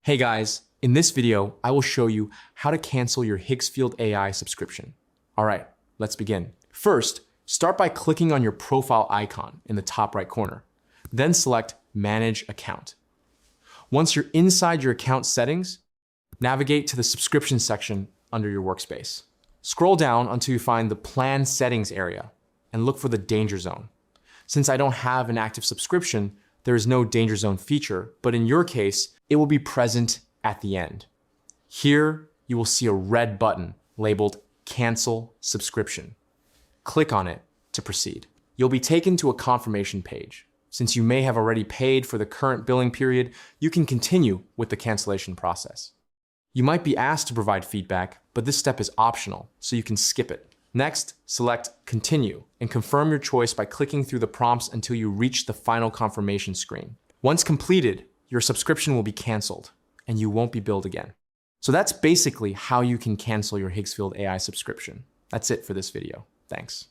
Hey guys, in this video, I will show you how to cancel your Higgsfield AI subscription. All right, let's begin. First, start by clicking on your profile icon in the top right corner. Then select Manage Account. Once you're inside your account settings, navigate to the subscription section under your workspace. Scroll down until you find the Plan Settings area and look for the Danger Zone. Since I don't have an active subscription, there is no Danger Zone feature, but in your case, it will be present at the end. Here, you will see a red button labeled Cancel Subscription. Click on it to proceed. You'll be taken to a confirmation page. Since you may have already paid for the current billing period, you can continue with the cancellation process. You might be asked to provide feedback, but this step is optional, so you can skip it. Next, select Continue and confirm your choice by clicking through the prompts until you reach the final confirmation screen. Once completed, your subscription will be canceled and you won't be billed again. So that's basically how you can cancel your Higgsfield AI subscription. That's it for this video. Thanks.